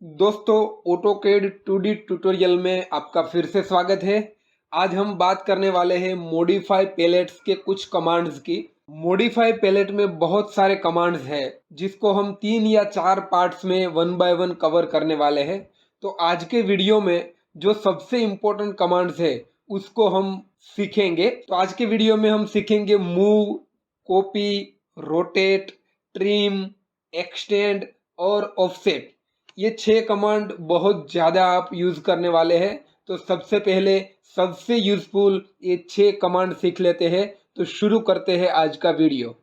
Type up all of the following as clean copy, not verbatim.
दोस्तों, AutoCAD 2D tutorial में आपका फिर से स्वागत है। आज हम बात करने वाले हैं मॉडिफाई पैलेट्स के कुछ कमांड्स की। मॉडिफाई पैलेट में बहुत सारे कमांड्स हैं जिसको हम 3 या 4 पार्ट्स में वन बाय वन कवर करने वाले हैं। तो आज के वीडियो में जो सबसे इम्पोर्टेंट कमांड्स है उसको हम सीखेंगे। तो आज के वीडियो में हम सीखेंगे move, copy, rotate, trim, extend और ऑफसेट। ये 6 कमांड बहुत ज़्यादा आप यूज़ करने वाले हैं। तो सबसे पहले सबसे यूज़फुल ये 6 कमांड सीख लेते हैं। तो शुरू करते हैं आज का वीडियो।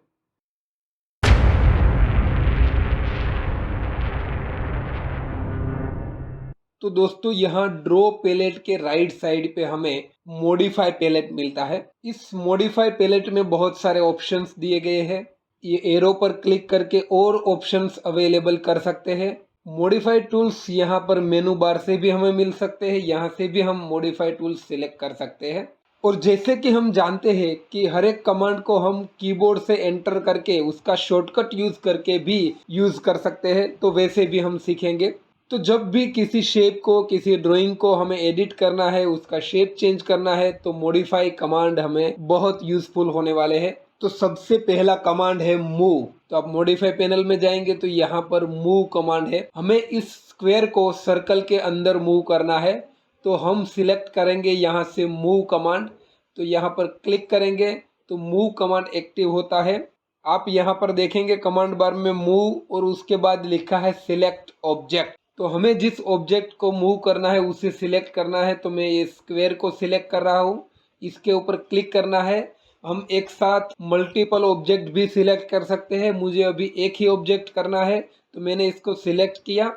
तो दोस्तों, यहाँ ड्रॉ पैलेट के राइट साइड पे हमें मॉडिफाई पैलेट मिलता है। इस मॉडिफाई पैलेट में बहुत सारे ऑप्शंस दिए गए हैं। ये एरो पर क्लिक करके और ऑप्शंस अवेलेबल कर सकते हैं। मॉडिफाई टूल्स यहाँ पर मेनू बार से भी हमें मिल सकते हैं। यहाँ से भी हम मॉडिफाई टूल्स सिलेक्ट कर सकते हैं। और जैसे कि हम जानते हैं कि हर एक कमांड को हम कीबोर्ड से एंटर करके उसका शॉर्टकट यूज करके भी यूज कर सकते हैं, तो वैसे भी हम सीखेंगे। तो जब भी किसी शेप को, किसी ड्राइंग को हमें एडिट करना है, उसका शेप चेंज करना है, तो मॉडिफाई कमांड हमें बहुत यूजफुल होने वाले हैं। तो सबसे पहला कमांड है मूव। तो आप मॉडिफाई पैनल में जाएंगे तो यहाँ पर मूव कमांड है। हमें इस स्क्वायर को सर्कल के अंदर मूव करना है, तो हम सिलेक्ट करेंगे यहाँ से मूव कमांड। तो यहाँ पर क्लिक करेंगे तो मूव कमांड एक्टिव होता है। आप यहाँ पर देखेंगे कमांड बार में मूव और उसके बाद लिखा है सिलेक्ट ऑब्जेक्ट। तो हमें जिस ऑब्जेक्ट को मूव करना है उसे सिलेक्ट करना है। तो मैं ये स्क्वायर को सिलेक्ट कर रहा हूँ, इसके ऊपर क्लिक करना है। हम एक साथ मल्टीपल ऑब्जेक्ट भी सिलेक्ट कर सकते हैं। मुझे अभी एक ही ऑब्जेक्ट करना है तो मैंने इसको सिलेक्ट किया।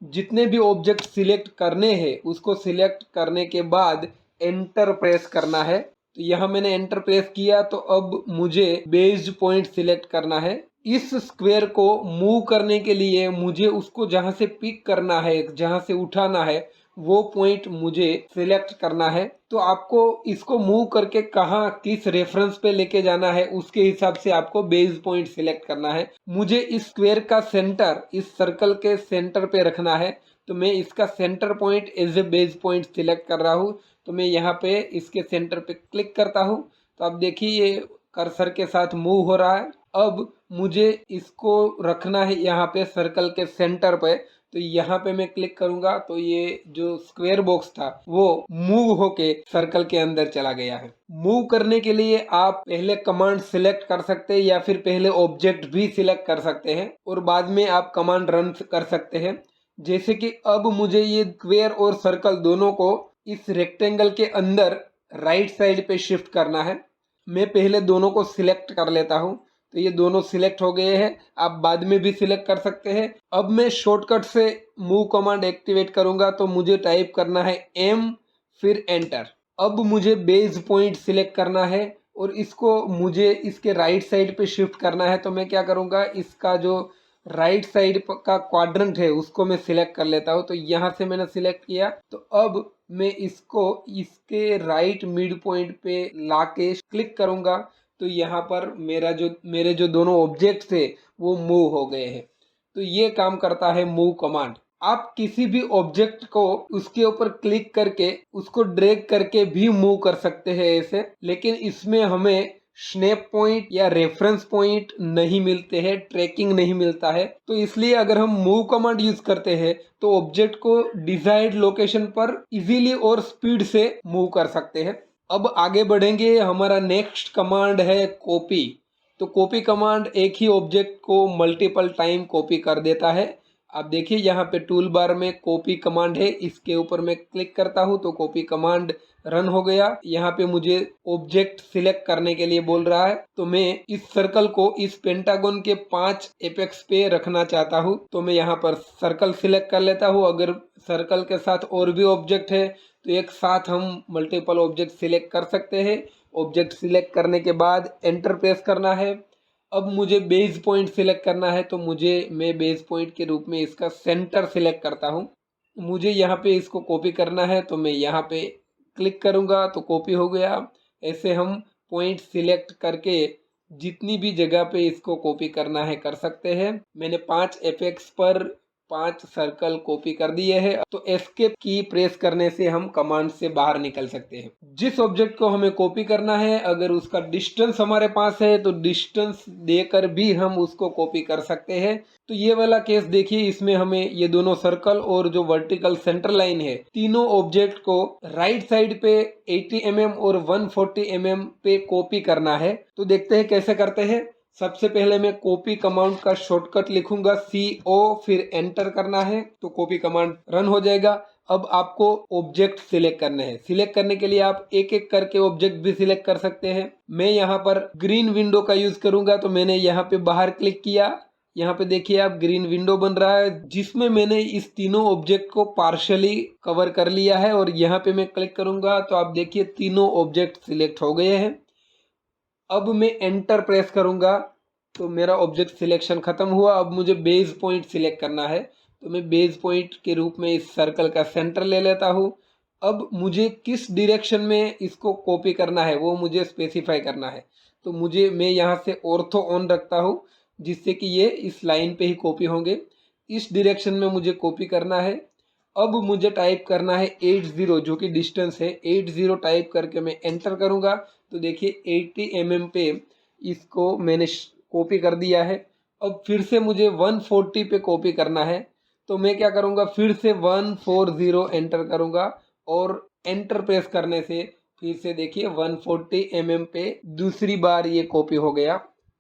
जितने भी ऑब्जेक्ट सिलेक्ट करने हैं उसको सिलेक्ट करने के बाद एंटर प्रेस करना है। तो यहाँ मैंने एंटर प्रेस किया। तो अब मुझे बेस्ड पॉइंट सिलेक्ट करना है। इस स्क्वायर को मूव करने के लिए मुझे उसको जहाँ से पिक करना है, जहाँ से उठाना है, वो पॉइंट मुझे सिलेक्ट करना है। तो आपको इसको मूव करके कहाँ, किस रेफरेंस पे लेके जाना है, उसके हिसाब से आपको बेस पॉइंट सिलेक्ट करना है। मुझे इस स्क्वायर का सेंटर इस सर्कल के सेंटर पे रखना है, तो मैं इसका centre point as a base point select कर रहा हूँ। तो मैं यहाँ पे इसके सेंटर पे क्लिक करता हूँ। तो आप देखिए ये कर्सर के साथ मूव हो रहा है। अब मुझे इसको रखना है यहाँ पे सर्कल के सेंटर पे। तो यहाँ पे मैं क्लिक करूंगा तो ये जो स्क्वायर बॉक्स था वो मूव होके सर्कल के अंदर चला गया है। मूव करने के लिए आप पहले कमांड सिलेक्ट कर सकते हैं या फिर पहले ऑब्जेक्ट भी सिलेक्ट कर सकते हैं और बाद में आप कमांड रन कर सकते हैं। जैसे कि अब मुझे ये स्क्वायर और सर्कल दोनों को इस रेक्टेंगल के अंदर राइट साइड पे शिफ्ट करना है। मैं पहले दोनों को सिलेक्ट कर लेता हूँ। तो ये दोनों सिलेक्ट हो गए हैं। आप बाद में भी सिलेक्ट कर सकते हैं। अब मैं शॉर्टकट से मूव कमांड एक्टिवेट करूंगा। तो मुझे टाइप करना है एम फिर एंटर। अब मुझे बेस पॉइंट सिलेक्ट करना है और इसको मुझे इसके राइट साइड पे शिफ्ट करना है। तो मैं क्या करूंगा, इसका जो राइट साइड का क्वाड्रेंट है उसको मैं सिलेक्ट कर लेता हूँ। तो यहाँ से मैंने सिलेक्ट किया। तो अब मैं इसको इसके राइट मिड पॉइंट पे लाके क्लिक करूंगा। तो यहाँ पर मेरे जो दोनों ऑब्जेक्ट थे वो मूव हो गए हैं। तो ये काम करता है मूव कमांड। आप किसी भी ऑब्जेक्ट को उसके ऊपर क्लिक करके उसको ड्रैग करके भी मूव कर सकते हैं ऐसे, लेकिन इसमें हमें स्नैप पॉइंट या रेफरेंस पॉइंट नहीं मिलते हैं, ट्रैकिंग नहीं मिलता है। तो इसलिए अगर हम मूव कमांड यूज करते हैं तो ऑब्जेक्ट को डिजायर्ड लोकेशन पर इजीली और स्पीड से मूव कर सकते हैं। अब आगे बढ़ेंगे। हमारा नेक्स्ट कमांड है कॉपी। तो कॉपी कमांड एक ही ऑब्जेक्ट को मल्टीपल टाइम कॉपी कर देता है। आप देखिए यहाँ पे टूल बार में कॉपी कमांड है, इसके ऊपर मैं क्लिक करता हूँ तो कॉपी कमांड रन हो गया। यहाँ पे मुझे ऑब्जेक्ट सिलेक्ट करने के लिए बोल रहा है। तो मैं इस सर्कल को इस पेंटागन के 5 एपेक्स पे रखना चाहता हूँ। तो मैं यहाँ पर सर्कल सिलेक्ट कर लेता हूँ। अगर सर्कल के साथ और भी ऑब्जेक्ट है तो एक साथ हम मल्टीपल ऑब्जेक्ट सिलेक्ट कर सकते हैं। ऑब्जेक्ट सिलेक्ट करने के बाद एंटर प्रेस करना है। अब मुझे बेस पॉइंट सिलेक्ट करना है। तो मैं बेस पॉइंट के रूप में इसका सेंटर सिलेक्ट करता हूँ। मुझे यहाँ पे इसको कॉपी करना है तो मैं यहाँ पे क्लिक करूँगा तो कॉपी हो गया। ऐसे हम पॉइंट सिलेक्ट करके जितनी भी जगह पे इसको कॉपी करना है कर सकते हैं। मैंने 5 एपेक्स पर 5 सर्कल कॉपी कर दिए हैं। तो एस्केप की प्रेस करने से हम कमांड से बाहर निकल सकते हैं। जिस ऑब्जेक्ट को हमें कॉपी करना है, अगर उसका डिस्टेंस हमारे पास है तो डिस्टेंस देकर भी हम उसको कॉपी कर सकते हैं। तो ये वाला केस देखिए, इसमें हमें ये दोनों सर्कल और जो वर्टिकल सेंटर लाइन है, तीनों ऑब्जेक्ट को राइट साइड पे 80 mm और 140 mm पे कॉपी करना है। तो देखते हैं कैसे करते हैं। सबसे पहले मैं कॉपी कमांड का शॉर्टकट लिखूंगा CO, फिर एंटर करना है तो कॉपी कमांड रन हो जाएगा। अब आपको ऑब्जेक्ट सिलेक्ट करने हैं। सिलेक्ट करने के लिए आप एक एक करके ऑब्जेक्ट भी सिलेक्ट कर सकते हैं। मैं यहाँ पर ग्रीन विंडो का यूज करूंगा, तो मैंने यहाँ पे बाहर क्लिक किया। यहाँ पे देखिए आप ग्रीन विंडो बन रहा है, जिसमें मैंने इस तीनों ऑब्जेक्ट को पार्शियली कवर कर लिया है। और यहाँ पे मैं क्लिक करूंगा तो आप देखिए तीनों ऑब्जेक्ट सिलेक्ट हो गए हैं। अब मैं एंटर प्रेस करूंगा तो मेरा ऑब्जेक्ट सिलेक्शन खत्म हुआ। अब मुझे बेस पॉइंट सिलेक्ट करना है, तो मैं बेस पॉइंट के रूप में इस सर्कल का सेंटर ले लेता हूँ। अब मुझे किस डायरेक्शन में इसको कॉपी करना है वो मुझे स्पेसिफाई करना है। तो मैं यहाँ से ऑर्थो ऑन रखता हूँ, जिससे कि ये इस लाइन पे ही कॉपी होंगे। इस डायरेक्शन में मुझे कॉपी करना है। अब मुझे टाइप करना है 80, जो कि डिस्टेंस है। 80 टाइप करके मैं एंटर करूंगा तो देखिए 80 mm पे इसको मैंने कॉपी कर दिया है। अब फिर से मुझे 140 पे कॉपी करना है, तो मैं क्या करूंगा, फिर से 140 एंटर करूंगा और एंटर प्रेस करने से फिर से देखिए 140 mm पे दूसरी बार ये कॉपी हो गया।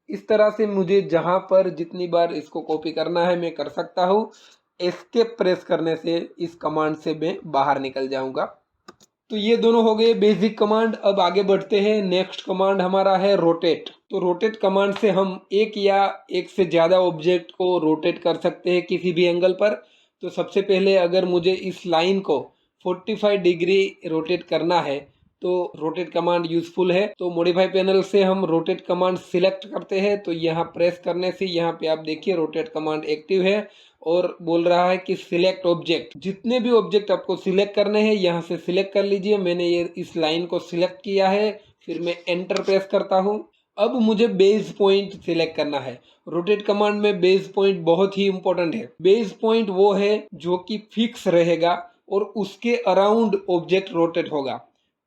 इस तरह से मुझे जहां पर जितनी बार इसको कॉपी करना है मैं कर सकता हूँ। एस्केप प्रेस करने से इस कमांड से मैं बाहर निकल जाऊंगा। तो ये दोनों हो गए बेसिक कमांड। अब आगे बढ़ते हैं। नेक्स्ट कमांड हमारा है रोटेट। तो रोटेट कमांड से हम एक या एक से ज़्यादा ऑब्जेक्ट को रोटेट कर सकते हैं किसी भी एंगल पर। तो सबसे पहले अगर मुझे इस लाइन को 45 डिग्री रोटेट करना है तो रोटेट कमांड यूजफुल है। तो मॉडिफाई पैनल से हम रोटेट कमांड सिलेक्ट करते हैं। तो यहाँ प्रेस करने से यहाँ पे आप देखिए रोटेट कमांड एक्टिव है और बोल रहा है कि सिलेक्ट ऑब्जेक्ट। जितने भी ऑब्जेक्ट आपको सिलेक्ट करने हैं यहाँ से सिलेक्ट कर लीजिए। मैंने ये इस लाइन को सिलेक्ट किया है, फिर मैं एंटर प्रेस करता हूँ। अब मुझे बेस पॉइंट सिलेक्ट करना है। रोटेट कमांड में बेस पॉइंट बहुत ही इंपॉर्टेंट है। बेस पॉइंट वो है जो कि फिक्स रहेगा और उसके अराउंड ऑब्जेक्ट रोटेट होगा।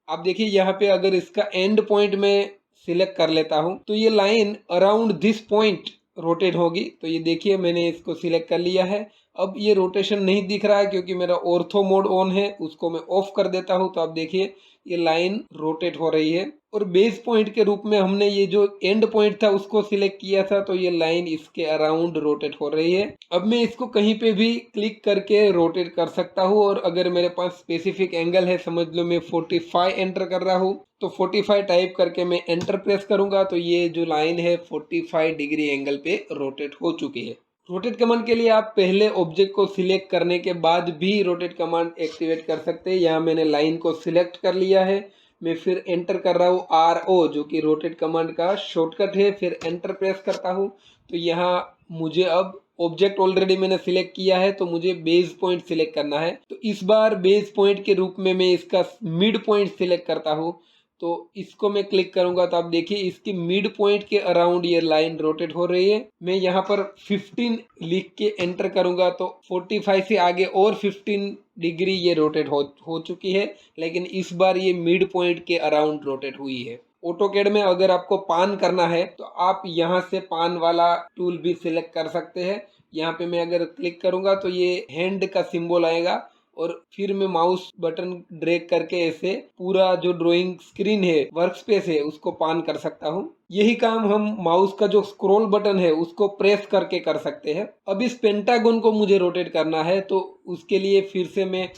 आप देखिए यहाँ पे अगर इसका एंड पॉइंट में सिलेक्ट कर लेता हूँ तो ये line around this point rotate होगी। तो ये देखिए मैंने इसको सिलेक्ट कर लिया है। अब ये रोटेशन नहीं दिख रहा है क्योंकि मेरा ऑर्थो मोड ऑन है, उसको मैं ऑफ कर देता हूँ। तो आप देखिए ये लाइन रोटेट हो रही है। और बेस पॉइंट के रूप में हमने ये जो एंड पॉइंट था उसको सिलेक्ट किया था, तो ये लाइन इसके अराउंड रोटेट हो रही है। अब मैं इसको कहीं पे भी क्लिक करके रोटेट कर सकता हूँ। और अगर मेरे पास स्पेसिफिक एंगल है, समझ लो मैं 45 एंटर कर रहा हूँ, तो 45 टाइप करके मैं एंटर प्रेस करूंगा तो ये जो लाइन है 45 डिग्री एंगल पे रोटेट हो चुकी है। रोटेट कमांड के लिए आप पहले ऑब्जेक्ट को सिलेक्ट करने के बाद भी रोटेट कमांड एक्टिवेट कर सकते हैं। यहाँ मैंने लाइन को सिलेक्ट कर लिया है, मैं फिर एंटर कर रहा हूँ RO, जो कि रोटेट कमांड का शॉर्टकट है। फिर एंटर प्रेस करता हूँ तो यहाँ मुझे अब ऑब्जेक्ट ऑलरेडी मैंने सिलेक्ट किया है, तो मुझे बेस पॉइंट सिलेक्ट करना है। तो इस बार बेस पॉइंट के रूप में मैं इसका मिड पॉइंट सिलेक्ट करता हूँ। तो इसको मैं क्लिक करूंगा तो आप देखिए इसकी मिड पॉइंट के अराउंड ये लाइन रोटेट हो रही है। मैं यहाँ पर 15 लिख के एंटर करूंगा तो 45 से आगे और 15 डिग्री ये रोटेट हो चुकी है, लेकिन इस बार ये मिड पॉइंट के अराउंड रोटेट हुई है। ऑटोकैड में अगर आपको पान करना है तो आप यहाँ से पान वाला टूल भी सिलेक्ट कर सकते हैं। यहाँ पे मैं अगर क्लिक करूंगा तो ये हैंड का सिंबल आएगा और फिर मैं माउस बटन ड्रैग करके ऐसे पूरा जो ड्राइंग स्क्रीन है, वर्क स्पेस है, उसको पान कर सकता हूँ। यही काम हम माउस का जो स्क्रॉल बटन है उसको प्रेस करके कर सकते हैं। अब इस पेंटागन को मुझे रोटेट करना है, तो उसके लिए फिर से मैं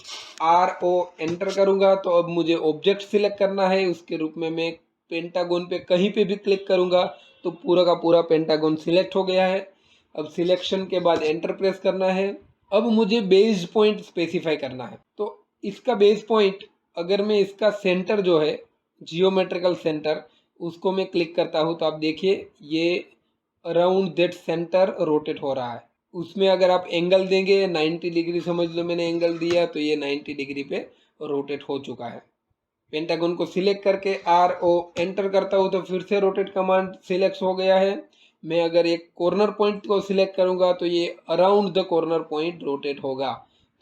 RO एंटर करूंगा। तो अब मुझे ऑब्जेक्ट सिलेक्ट करना है, उसके रूप में मैं पेंटागन पे कहीं पे भी क्लिक करूंगा तो पूरा का पूरा पेंटागन सिलेक्ट हो गया है। अब सिलेक्शन के बाद एंटर प्रेस करना है। अब मुझे बेस पॉइंट स्पेसिफाई करना है। तो इसका बेस पॉइंट, अगर मैं इसका सेंटर जो है जियोमेट्रिकल सेंटर, उसको मैं क्लिक करता हूँ तो आप देखिए ये अराउंड दैट सेंटर रोटेट हो रहा है। उसमें अगर आप एंगल देंगे 90 डिग्री, समझ लो मैंने एंगल दिया तो ये 90 डिग्री पे रोटेट हो चुका है। पेंटागन को सिलेक्ट करके RO एंटर करता हूँ तो फिर से रोटेट कमांड सिलेक्ट हो गया है। मैं अगर एक कॉर्नर पॉइंट को सिलेक्ट करूंगा तो ये around the corner point rotate होगा।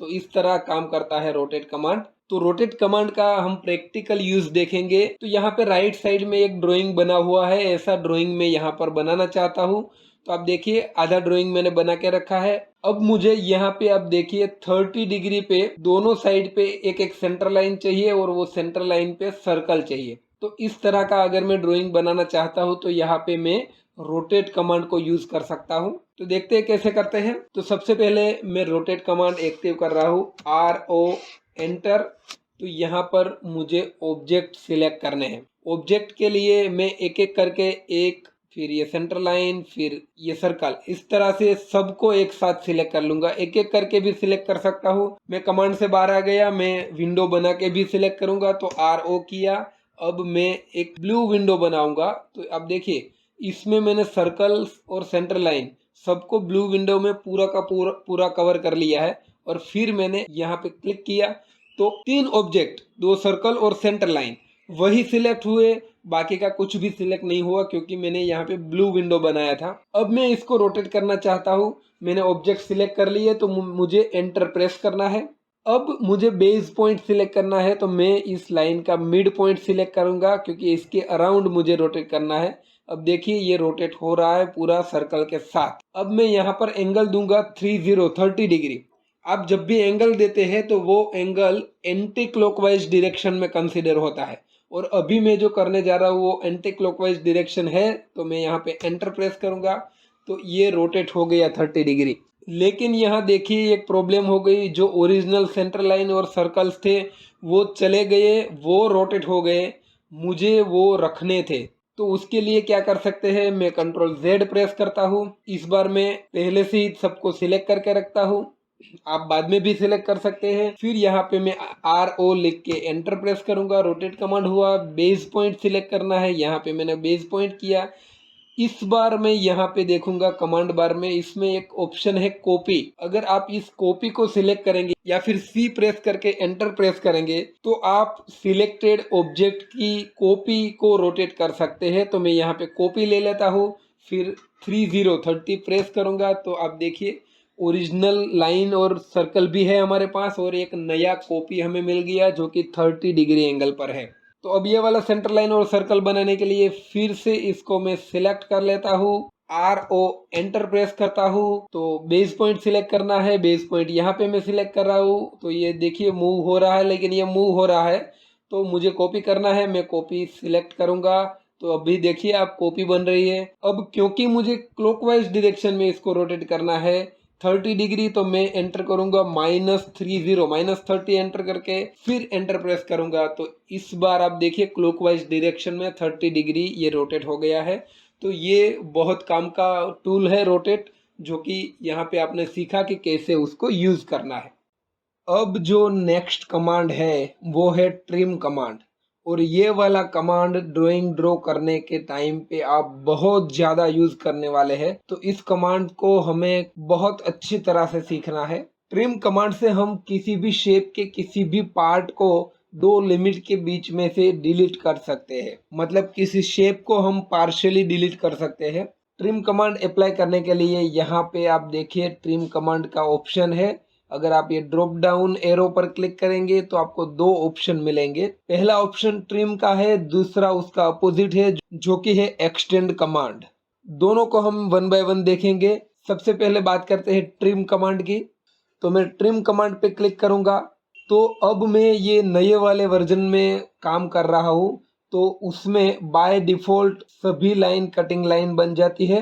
तो इस तरह काम करता है रोटेट कमांड। तो रोटेट कमांड का हम प्रैक्टिकल यूज देखेंगे। तो यहाँ पे राइट साइड में एक ड्राइंग बना हुआ है, ऐसा ड्राइंग मैं यहाँ पर बनाना चाहता हूँ। तो आप देखिए आधा ड्राइंग मैंने बना के रखा है। अब मुझे यहाँ पे आप देखिए 30 डिग्री पे दोनों साइड पे एक एक सेंटर लाइन चाहिए और वो सेंटर लाइन पे सर्कल चाहिए। तो इस तरह का अगर मैं ड्राइंग बनाना चाहता हूँ तो यहाँ पे मैं रोटेट कमांड को यूज कर सकता हूँ। तो देखते हैं कैसे करते हैं। तो सबसे पहले मैं रोटेट कमांड एक्टिव कर रहा हूँ, RO एंटर। तो यहाँ पर मुझे ऑब्जेक्ट सिलेक्ट करने हैं। ऑब्जेक्ट के लिए मैं एक एक करके एक, फिर ये सेंटर लाइन, फिर ये सर्कल, इस तरह से सबको एक साथ सिलेक्ट कर लूंगा। एक एक करके भी सिलेक्ट कर सकता हूँ। मैं कमांड से बाहर आ गया, मैं विंडो बना के भी सिलेक्ट करूंगा। तो RO किया। अब मैं एक ब्लू विंडो बनाऊंगा। तो अब देखिए इसमें मैंने सर्कल और सेंटर लाइन सबको ब्लू विंडो में पूरा का पूरा कवर कर लिया है। और फिर मैंने यहाँ पे क्लिक किया तो 3 ऑब्जेक्ट, 2 सर्कल और सेंटर लाइन वही सिलेक्ट हुए, बाकी का कुछ भी सिलेक्ट नहीं हुआ क्योंकि मैंने यहाँ पे ब्लू विंडो बनाया था। अब मैं इसको रोटेट करना चाहता हूँ। मैंने ऑब्जेक्ट सिलेक्ट कर लिए तो मुझे एंटर प्रेस करना है। अब मुझे बेस पॉइंट सिलेक्ट करना है। तो मैं इस लाइन का मिड पॉइंट सिलेक्ट करूंगा क्योंकि इसके अराउंड मुझे रोटेट करना है। अब देखिए ये रोटेट हो रहा है पूरा सर्कल के साथ। अब मैं यहाँ पर एंगल दूंगा 30 डिग्री। आप जब भी एंगल देते हैं तो वो एंगल एंटी क्लॉकवाइज डायरेक्शन में कंसीडर होता है। और अभी मैं जो करने जा रहा हूँ वो एंटी क्लॉकवाइज डायरेक्शन है। तो मैं यहाँ पे एंटर प्रेस करूंगा तो ये रोटेट हो गया 30 डिग्री। लेकिन यहाँ देखिए एक प्रॉब्लम हो गई, जो ओरिजिनल सेंटर लाइन और सर्कल्स थे वो चले गए, वो रोटेट हो गए, मुझे वो रखने थे। तो उसके लिए क्या कर सकते हैं, मैं Ctrl Z प्रेस करता हूँ। इस बार मैं पहले से ही सबको सिलेक्ट करके रखता हूँ, आप बाद में भी सिलेक्ट कर सकते हैं। फिर यहाँ पे मैं RO लिख के एंटर प्रेस करूंगा, रोटेट कमांड हुआ। बेस पॉइंट सिलेक्ट करना है, यहाँ पे मैंने बेस पॉइंट किया। इस बार मैं यहाँ पे देखूंगा कमांड बार में, इसमें एक ऑप्शन है कॉपी। अगर आप इस कॉपी को सिलेक्ट करेंगे या फिर C प्रेस करके एंटर प्रेस करेंगे तो आप सिलेक्टेड ऑब्जेक्ट की कॉपी को रोटेट कर सकते हैं। तो मैं यहाँ पे कॉपी ले लेता हूँ, फिर 30 प्रेस करूंगा। तो आप देखिए ओरिजिनल लाइन और सर्कल भी है हमारे पास और एक नया कॉपी हमें मिल गया जो कि 30 डिग्री एंगल पर है। तो अब ये वाला सेंटर लाइन और सर्कल बनाने के लिए फिर से इसको मैं सिलेक्ट कर लेता हूँ, RO एंटर प्रेस करता हूँ। तो बेस पॉइंट सिलेक्ट करना है, बेस पॉइंट यहाँ पे मैं सिलेक्ट कर रहा हूँ। तो ये देखिए मूव हो रहा है, लेकिन ये मूव हो रहा है तो मुझे कॉपी करना है, मैं कॉपी सिलेक्ट करूंगा। तो अभी देखिए आप कॉपी बन रही है। अब क्योंकि मुझे क्लॉकवाइज डायरेक्शन में इसको रोटेट करना है 30 डिग्री, तो मैं एंटर करूंगा -30 एंटर करके फिर एंटर प्रेस करूंगा। तो इस बार आप देखिए क्लॉकवाइज डायरेक्शन में 30 डिग्री ये रोटेट हो गया है। तो ये बहुत काम का टूल है रोटेट, जो कि यहाँ पे आपने सीखा कि कैसे उसको यूज करना है। अब जो नेक्स्ट कमांड है वो है ट्रिम कमांड। और ये वाला कमांड ड्राइंग करने के टाइम पे आप बहुत ज़्यादा यूज करने वाले हैं। तो इस कमांड को हमें बहुत अच्छी तरह से सीखना है। ट्रिम कमांड से हम किसी भी शेप के किसी भी पार्ट को 2 लिमिट के बीच में से डिलीट कर सकते हैं। मतलब किसी शेप को हम पार्शियली डिलीट कर सकते हैं। ट्रिम कमांड अप्लाई करने के लिए यहाँ पे आप देखिए ट्रिम कमांड का ऑप्शन है। अगर आप ये ड्रॉप डाउन एरो पर क्लिक करेंगे तो आपको 2 ऑप्शन मिलेंगे। पहला ऑप्शन ट्रिम का है, दूसरा उसका अपोजिट है जो कि है एक्सटेंड कमांड। दोनों को हम 1 बाय 1 देखेंगे। सबसे पहले बात करते हैं ट्रिम कमांड की। तो मैं ट्रिम कमांड पे क्लिक करूंगा तो अब मैं ये नए वाले वर्जन में काम कर रहा हूँ। तो उसमें बाय डिफॉल्ट सभी लाइन कटिंग लाइन बन जाती है।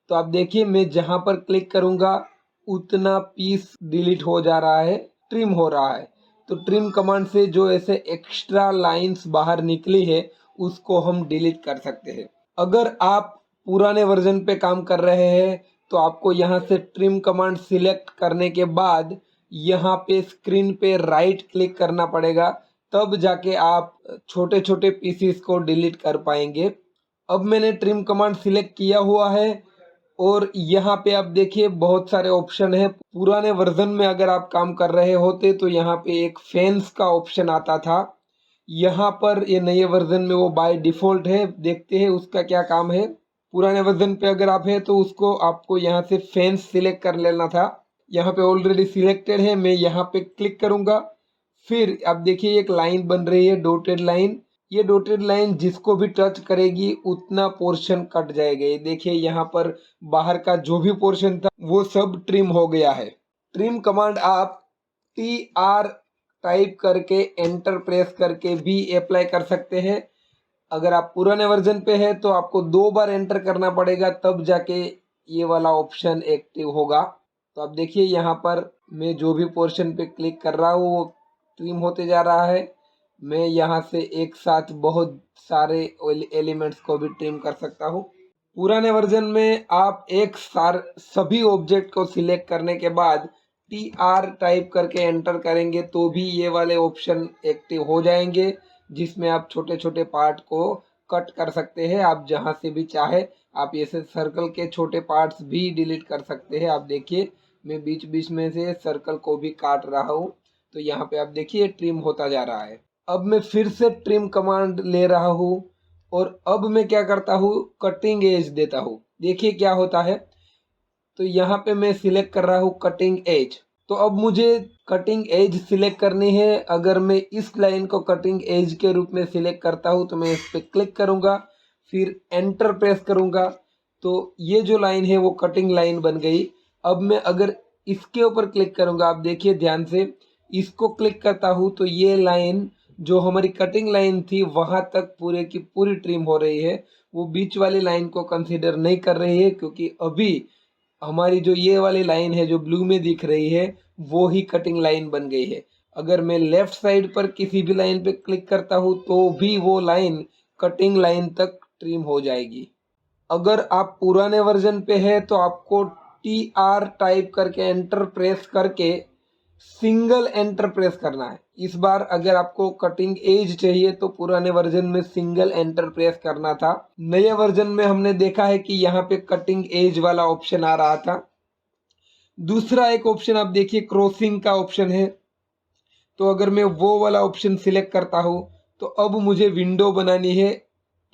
तो आप देखिए मैं जहां पर क्लिक करूंगा उतना पीस डिलीट हो जा रहा है, ट्रिम हो रहा है। तो ट्रिम कमांड से जो ऐसे एक्स्ट्रा लाइंस बाहर निकली है उसको हम डिलीट कर सकते हैं। अगर आप पुराने वर्जन पे काम कर रहे हैं तो आपको यहाँ से ट्रिम कमांड सिलेक्ट करने के बाद यहाँ पे स्क्रीन पे राइट क्लिक करना पड़ेगा, तब जाके आप छोटे छोटे पीसीस को डिलीट कर पाएंगे। अब मैंने ट्रिम कमांड सिलेक्ट किया हुआ है और यहाँ पे आप देखिए बहुत सारे ऑप्शन है। पुराने वर्जन में अगर आप काम कर रहे होते तो यहाँ पे एक फैंस का ऑप्शन आता था। यहाँ पर ये नए वर्जन में वो बाय डिफॉल्ट है। देखते हैं उसका क्या काम है। पुराने वर्जन पे अगर आप है तो उसको आपको यहाँ से फेंस सिलेक्ट कर लेना था। यहाँ पे ऑलरेडी सिलेक्टेड है, मैं यहाँ पे क्लिक करूंगा। फिर आप देखिए एक लाइन बन रही है, डॉटेड लाइन। ये डॉटेड लाइन जिसको भी टच करेगी उतना पोर्शन कट जाएगा। ये देखिए यहाँ पर बाहर का जो भी पोर्शन था वो सब ट्रिम हो गया है। ट्रिम कमांड आप TR टाइप करके एंटर प्रेस करके भी अप्लाई कर सकते हैं। अगर आप पुराने वर्जन पे है तो आपको 2 बार एंटर करना पड़ेगा, तब जाके ये वाला ऑप्शन एक्टिव होगा। तो आप देखिए यहाँ पर मैं जो भी पोर्शन पे क्लिक कर रहा हूँ वो ट्रिम होते जा रहा है। मैं यहाँ से एक साथ बहुत सारे एलिमेंट्स को भी ट्रिम कर सकता हूँ। पुराने वर्जन में आप सभी ऑब्जेक्ट को सिलेक्ट करने के बाद TR टाइप करके एंटर करेंगे तो भी ये वाले ऑप्शन एक्टिव हो जाएंगे, जिसमें आप छोटे छोटे पार्ट को कट कर सकते हैं। आप जहां से भी चाहे आप ऐसे सर्कल के छोटे पार्ट्स भी डिलीट कर सकते हैं। आप देखिए मैं बीच बीच में से सर्कल को भी काट रहा हूँ, तो यहाँ पे आप देखिए ट्रिम होता जा रहा है। अब मैं फिर से ट्रिम कमांड ले रहा हूँ और अब मैं क्या करता हूँ, कटिंग एज देता हूँ। देखिए क्या होता है। तो यहाँ पे मैं सिलेक्ट कर रहा हूँ कटिंग एज। तो अब मुझे कटिंग एज सिलेक्ट करनी है। अगर मैं इस लाइन को कटिंग एज के रूप में सिलेक्ट करता हूँ तो मैं इस पर क्लिक करूँगा, फिर एंटर प्रेस करूँगा, तो ये जो लाइन है वो कटिंग लाइन बन गई। अब मैं अगर इसके ऊपर क्लिक करूँगा, आप देखिए ध्यान से, इसको क्लिक करता हूँ तो ये लाइन जो हमारी कटिंग लाइन थी वहां तक पूरे की पूरी ट्रिम हो रही है। वो बीच वाली लाइन को कंसीडर नहीं कर रही है, क्योंकि अभी हमारी जो ये वाली लाइन है जो ब्लू में दिख रही है वो ही कटिंग लाइन बन गई है। अगर मैं लेफ्ट साइड पर किसी भी लाइन पे क्लिक करता हूँ तो भी वो लाइन कटिंग लाइन तक ट्रिम हो जाएगी। अगर आप पुराने वर्जन पे है तो आपको TR टाइप करके एंटर प्रेस करके सिंगल एंटर प्रेस करना है। इस बार अगर आपको कटिंग एज चाहिए तो पुराने वर्जन में सिंगल एंटर प्रेस करना था। नए वर्जन में हमने देखा है कि यहाँ पे कटिंग एज वाला ऑप्शन आ रहा था। दूसरा एक ऑप्शन आप देखिए क्रॉसिंग का ऑप्शन है। तो अगर मैं वो वाला ऑप्शन सिलेक्ट करता हूँ तो अब मुझे विंडो बनानी है।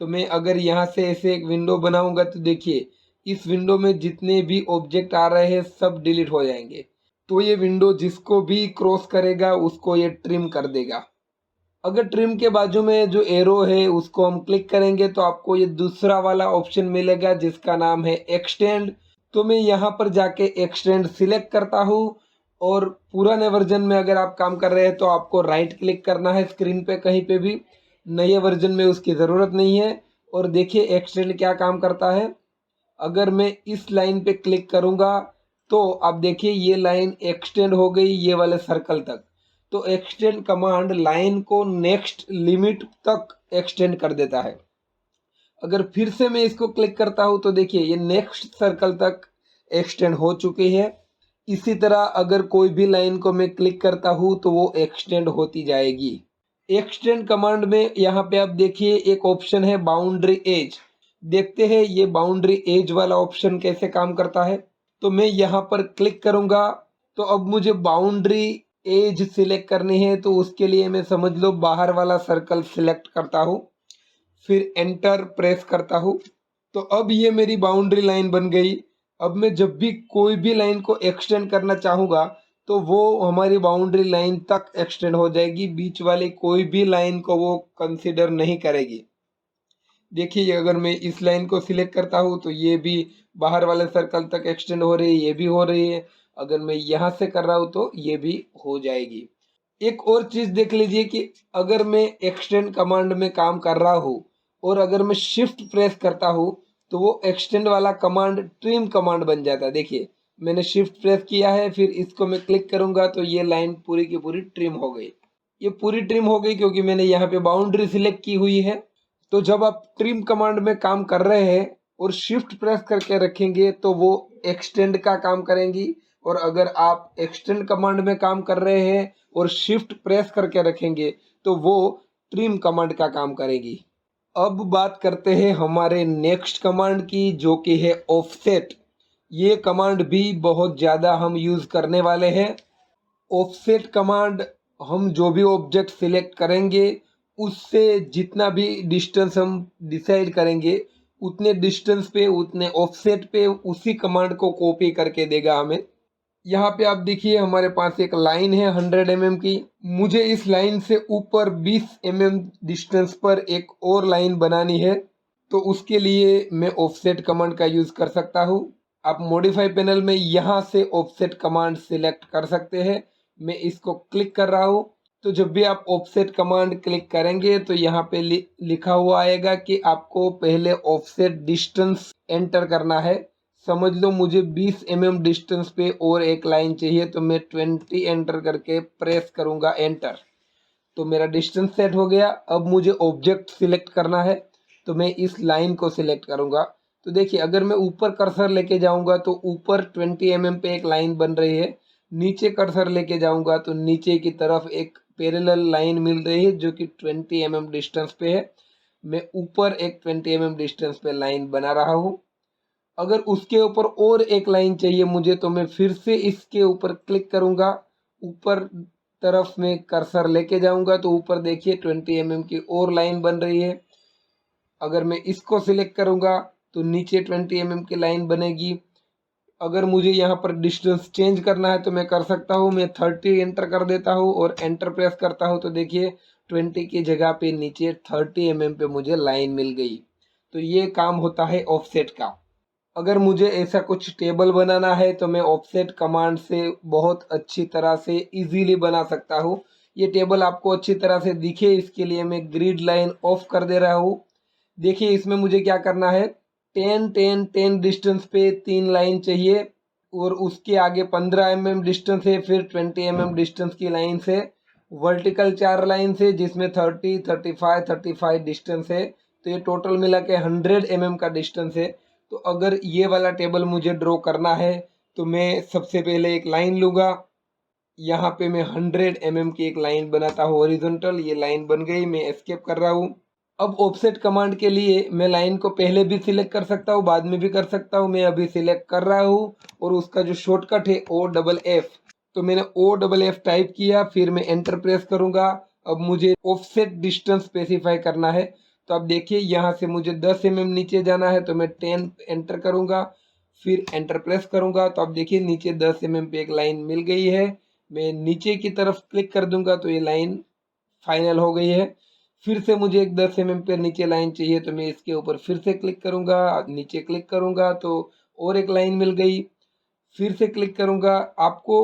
तो मैं अगर यहाँ से ऐसे एक विंडो बनाऊंगा तो देखिए इस विंडो में जितने भी ऑब्जेक्ट आ रहे हैं सब डिलीट हो जाएंगे। तो ये विंडो जिसको भी क्रॉस करेगा उसको ये ट्रिम कर देगा। अगर ट्रिम के बाजू में जो एरो है उसको हम क्लिक करेंगे तो आपको ये दूसरा वाला ऑप्शन मिलेगा जिसका नाम है एक्सटेंड। तो मैं यहाँ पर जाके एक्सटेंड सिलेक्ट करता हूँ। और पुराने वर्जन में अगर आप काम कर रहे हैं तो आपको राइट क्लिक करना है स्क्रीन पे कहीं पे भी। नए वर्जन में उसकी ज़रूरत नहीं है। और देखिए एक्सटेंड क्या काम करता है। अगर मैं इस लाइन पे क्लिक करूंगा तो आप देखिए ये लाइन एक्सटेंड हो गई ये वाले सर्कल तक। तो एक्सटेंड कमांड लाइन को नेक्स्ट लिमिट तक एक्सटेंड कर देता है। अगर फिर से मैं इसको क्लिक करता हूं तो देखिए ये नेक्स्ट सर्कल तक एक्सटेंड हो चुकी है। इसी तरह अगर कोई भी लाइन को मैं क्लिक करता हूं तो वो एक्सटेंड होती जाएगी। एक्सटेंड कमांड में यहाँ पे आप देखिए एक ऑप्शन है बाउंड्री एज। देखते हैं ये बाउंड्री एज वाला ऑप्शन कैसे काम करता है। तो मैं यहाँ पर क्लिक करूंगा तो अब मुझे बाउंड्री एज सिलेक्ट करनी है। तो उसके लिए मैं समझ लो बाहर वाला सर्कल सिलेक्ट करता हूँ, फिर एंटर प्रेस करता हूँ। तो अब ये मेरी बाउंड्री लाइन बन गई। अब मैं जब भी कोई भी लाइन को एक्सटेंड करना चाहूँगा तो वो हमारी बाउंड्री लाइन तक एक्सटेंड हो जाएगी। बीच वाली कोई भी लाइन को वो कंसिडर नहीं करेगी। देखिए अगर मैं इस लाइन को सिलेक्ट करता हूँ तो ये भी बाहर वाले सर्कल तक एक्सटेंड हो रही है, ये भी हो रही है। अगर मैं यहाँ से कर रहा हूँ तो ये भी हो जाएगी। एक और चीज़ देख लीजिए कि अगर मैं एक्सटेंड कमांड में काम कर रहा हूँ और अगर मैं शिफ्ट प्रेस करता हूँ तो वो एक्सटेंड वाला कमांड ट्रिम कमांड बन जाता है। देखिए मैंने शिफ्ट प्रेस किया है, फिर इसको मैं क्लिक करूंगा तो ये लाइन पूरी की पूरी ट्रिम हो गई। ये पूरी ट्रिम हो गई क्योंकि मैंने यहाँ पे बाउंड्री सिलेक्ट की हुई है। तो जब आप ट्रिम कमांड में काम कर रहे हैं और शिफ्ट प्रेस करके रखेंगे तो वो एक्सटेंड का काम करेंगी। और अगर आप एक्सटेंड कमांड में काम कर रहे हैं और शिफ्ट प्रेस करके रखेंगे तो वो ट्रिम कमांड का काम करेगी। अब बात करते हैं हमारे नेक्स्ट कमांड की जो कि है ऑफसेट। ये कमांड भी बहुत ज़्यादा हम यूज़ करने वाले हैं। ऑफसेट कमांड हम जो भी ऑब्जेक्ट सिलेक्ट करेंगे उससे जितना भी डिस्टेंस हम डिसाइड करेंगे उतने डिस्टेंस पे, उतने ऑफसेट पे उसी कमांड को कॉपी करके देगा हमें। यहाँ पे आप देखिए हमारे पास एक लाइन है 100 की। मुझे इस लाइन से ऊपर 20 डिस्टेंस पर एक और लाइन बनानी है, तो उसके लिए मैं ऑफसेट कमांड का यूज कर सकता हूँ। आप मॉडिफाई पैनल में यहाँ से ऑफसेट कमांड सिलेक्ट कर सकते हैं। मैं इसको क्लिक कर रहा हूँ। तो जब भी आप ऑफसेट कमांड क्लिक करेंगे तो यहाँ पे लिखा हुआ आएगा कि आपको पहले ऑफसेट डिस्टेंस एंटर करना है। समझ लो मुझे 20 डिस्टेंस पे और एक लाइन चाहिए, तो मैं 20 एंटर करके प्रेस करूंगा एंटर। तो मेरा डिस्टेंस सेट हो गया। अब मुझे ऑब्जेक्ट सिलेक्ट करना है, तो मैं इस लाइन को सिलेक्ट करूंगा। तो देखिए अगर मैं ऊपर कर्सर लेके जाऊंगा तो ऊपर 20 पे एक लाइन बन रही है, नीचे कर्सर लेके जाऊंगा तो नीचे की तरफ एक पैरेलल लाइन मिल रही है जो कि 20 डिस्टेंस पे है। मैं ऊपर एक 20 डिस्टेंस पे लाइन बना रहा हूँ। अगर उसके ऊपर और एक लाइन चाहिए मुझे, तो मैं फिर से इसके ऊपर क्लिक करूंगा। ऊपर तरफ में कर्सर लेके जाऊंगा तो ऊपर देखिए 20 की और लाइन बन रही है। अगर मैं इसको सिलेक्ट करूंगा तो नीचे 20 की लाइन बनेगी। अगर मुझे यहाँ पर डिस्टेंस चेंज करना है तो मैं कर सकता हूँ। मैं 30 एंटर कर देता हूँ और एंटर प्रेस करता हूँ, तो देखिए 20 की जगह पे नीचे 30 पे मुझे लाइन मिल गई। तो ये काम होता है ऑफसेट का। अगर मुझे ऐसा कुछ टेबल बनाना है तो मैं ऑफसेट कमांड से बहुत अच्छी तरह से इजीली बना सकता हूँ। ये टेबल आपको अच्छी तरह से दिखे इसके लिए मैं ग्रिड लाइन ऑफ कर दे रहा हूँ। देखिए इसमें मुझे क्या करना है, 10 डिस्टेंस पे 3 लाइन चाहिए और उसके आगे 15 डिस्टेंस है, फिर 20 डिस्टेंस की लाइन से वर्टिकल 4 लाइन से जिसमें 30, 35 डिस्टेंस है। तो ये टोटल मिला के 100 का डिस्टेंस है। तो अगर ये वाला टेबल मुझे ड्रॉ करना है तो मैं सबसे पहले एक लाइन लूँगा। यहाँ पे मैं 100 की एक लाइन बनाता हूँ हॉरिजॉन्टल। ये लाइन बन गई, मैं एस्केप कर रहा हूँ। अब ऑफसेट कमांड के लिए मैं लाइन को पहले भी सिलेक्ट कर सकता हूँ, बाद में भी कर सकता हूँ। मैं अभी सिलेक्ट कर रहा हूँ और उसका जो शॉर्टकट है OFF, तो मैंने OFF टाइप किया, फिर मैं एंटर प्रेस करूँगा। अब मुझे ऑफसेट डिस्टेंस स्पेसिफाई करना है। तो अब देखिए यहाँ से मुझे 10 नीचे जाना है, तो मैं 10 एंटर करूँगा, फिर एंटर प्रेस करूँगा। तो अब देखिए नीचे 10 पे एक लाइन मिल गई है। मैं नीचे की तरफ क्लिक कर दूंगा तो ये लाइन फाइनल हो गई है। फिर से मुझे एक 10 पे नीचे लाइन चाहिए, तो मैं इसके ऊपर फिर से क्लिक करूँगा, नीचे क्लिक करूँगा तो और एक लाइन मिल गई। फिर से क्लिक करूँगा। आपको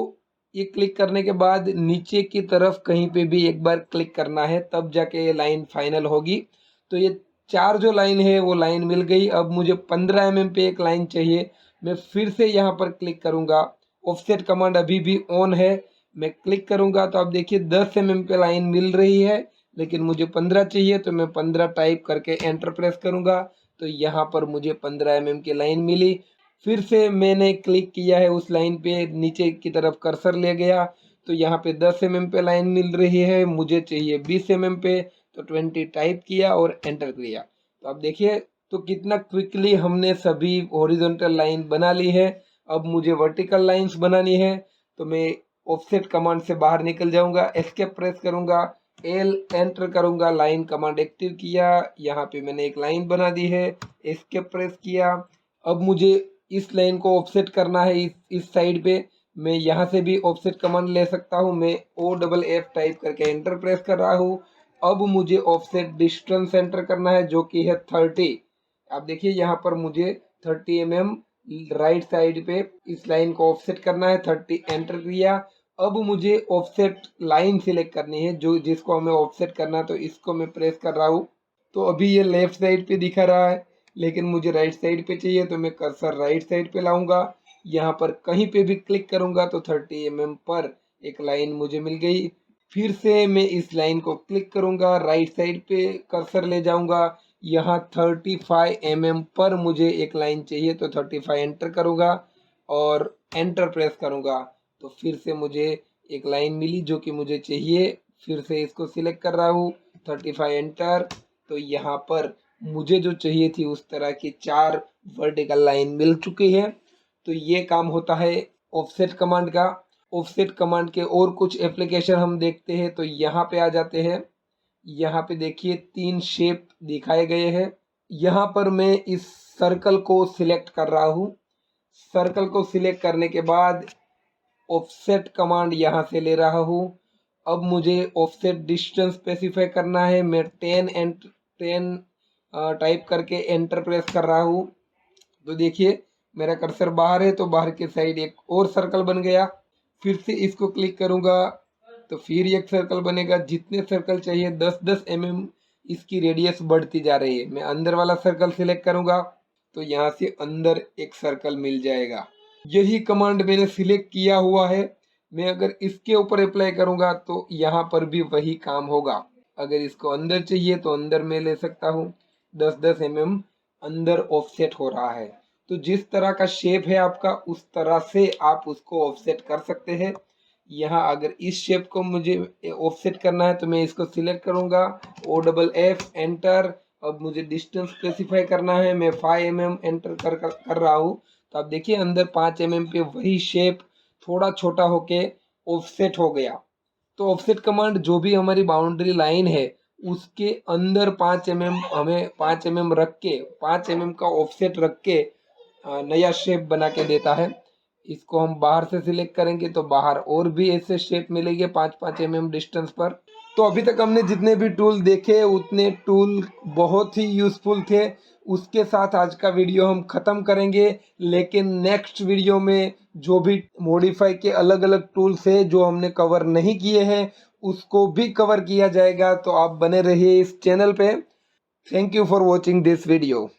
ये क्लिक करने के बाद नीचे की तरफ कहीं पे भी एक बार क्लिक करना है, तब जाके ये लाइन फाइनल होगी। तो ये 4 जो लाइन है वो लाइन मिल गई। अब मुझे 15 पे एक लाइन चाहिए। मैं फिर से यहाँ पर क्लिक करूँगा। ऑफसेट कमांड अभी भी ऑन है। मैं क्लिक करूँगा तो आप देखिए 10 पे लाइन मिल रही है, लेकिन मुझे 15 चाहिए, तो मैं 15 टाइप करके एंटर प्रेस करूँगा। तो यहाँ पर मुझे 15 की लाइन मिली। फिर से मैंने क्लिक किया है उस लाइन पे, नीचे की तरफ कर्सर ले गया तो यहाँ पे 10 पे लाइन मिल रही है, मुझे चाहिए 20 पे। तो 20 टाइप किया और एंटर किया। तो अब देखिए तो कितना क्विकली हमने सभी हॉरिजॉन्टल लाइन बना ली है। अब मुझे वर्टिकल लाइंस बनानी है, तो मैं ऑफसेट कमांड से बाहर निकल जाऊंगा, एस्केप प्रेस करूंगा, एल एंटर करूंगा, लाइन कमांड एक्टिव किया। यहाँ पे मैंने एक लाइन बना दी है, एस्केप प्रेस किया। अब मुझे इस लाइन को ऑफसेट करना है इस साइड पे। मैं यहाँ से भी ऑफसेट कमांड ले सकता हूँ। मैं OFF टाइप करके एंटर प्रेस कर रहा हूँ। अब मुझे ऑफसेट डिस्टेंस एंटर करना है जो कि है 30। आप देखिए यहाँ पर मुझे 30 राइट साइड पे इस लाइन को ऑफसेट करना है, 30 एंटर किया। अब मुझे ऑफसेट लाइन सिलेक्ट करनी है जो जिसको हमें ऑफसेट करना है, तो इसको मैं प्रेस कर रहा हूँ। तो अभी ये लेफ्ट साइड पे दिखा रहा है, लेकिन मुझे राइट साइड पे चाहिए, तो मैं कर्सर राइट साइड पे लाऊंगा। यहाँ पर कहीं पे भी क्लिक करूंगा तो 30 पर एक लाइन मुझे मिल गई। फिर से मैं इस लाइन को क्लिक करूंगा, राइट साइड पे कर्सर ले जाऊंगा। यहाँ 35 पर मुझे एक लाइन चाहिए, तो 35 एंटर करूंगा और एंटर प्रेस करूंगा। तो फिर से मुझे एक लाइन मिली जो कि मुझे चाहिए। फिर से इसको सिलेक्ट कर रहा हूँ, 35 एंटर। तो यहाँ पर मुझे जो चाहिए थी उस तरह की 4 वर्टिकल लाइन मिल चुकी है। तो ये काम होता है ऑफसेट कमांड का। ऑफसेट कमांड के और कुछ एप्लीकेशन हम देखते हैं, तो यहाँ पे आ जाते हैं। यहाँ पे देखिए 3 शेप दिखाए गए हैं। यहाँ पर मैं इस सर्कल को सिलेक्ट कर रहा हूँ। सर्कल को सिलेक्ट करने के बाद ऑफसेट कमांड यहाँ से ले रहा हूँ। अब मुझे ऑफसेट डिस्टेंस स्पेसिफाई करना है। मैं 10 टाइप करके एंटर प्रेस कर रहा हूँ। तो देखिए मेरा कर्सर बाहर है, तो बाहर के साइड एक और सर्कल बन गया। फिर से इसको क्लिक करूँगा तो फिर एक सर्कल बनेगा। जितने सर्कल चाहिए 10-10 mm इसकी रेडियस बढ़ती जा रही है। मैं अंदर वाला सर्कल सिलेक्ट करूँगा तो यहाँ से अंदर एक सर्कल मिल जाएगा। यही कमांड मैंने सिलेक्ट किया हुआ है। मैं अगर इसके ऊपर अप्लाई करूँगा तो यहाँ पर भी वही काम होगा। अगर इसको अंदर चाहिए तो अंदर मैं ले सकता हूँ। 10-10 mm अंदर ऑफसेट हो रहा है। तो जिस तरह का शेप है आपका उस तरह से आप उसको ऑफसेट कर सकते हैं। यहाँ अगर इस शेप को मुझे ऑफसेट करना है तो मैं इसको सिलेक्ट करूँगा, OFF एंटर। अब मुझे डिस्टेंस स्पेसिफाई करना है, मैं 5 mm एंटर कर रहा हूँ। तो आप देखिए अंदर 5 mm पे वही शेप थोड़ा छोटा होके ऑफसेट हो गया। तो ऑफसेट कमांड जो भी हमारी बाउंड्री लाइन है उसके अंदर 5 mm हमें 5 mm रख के 5 mm का ऑफसेट रख के नया शेप बना के देता है। इसको हम बाहर से सिलेक्ट करेंगे तो बाहर और भी ऐसे शेप मिलेंगे 5-5 mm डिस्टेंस पर। तो अभी तक हमने जितने भी टूल देखे उतने टूल बहुत ही यूज़फुल थे। उसके साथ आज का वीडियो हम ख़त्म करेंगे, लेकिन नेक्स्ट वीडियो में जो भी मॉडिफाई के अलग अलग टूल्स है जो हमने कवर नहीं किए हैं उसको भी कवर किया जाएगा। तो आप बने रहिए इस चैनल पे। Thank you for watching this video.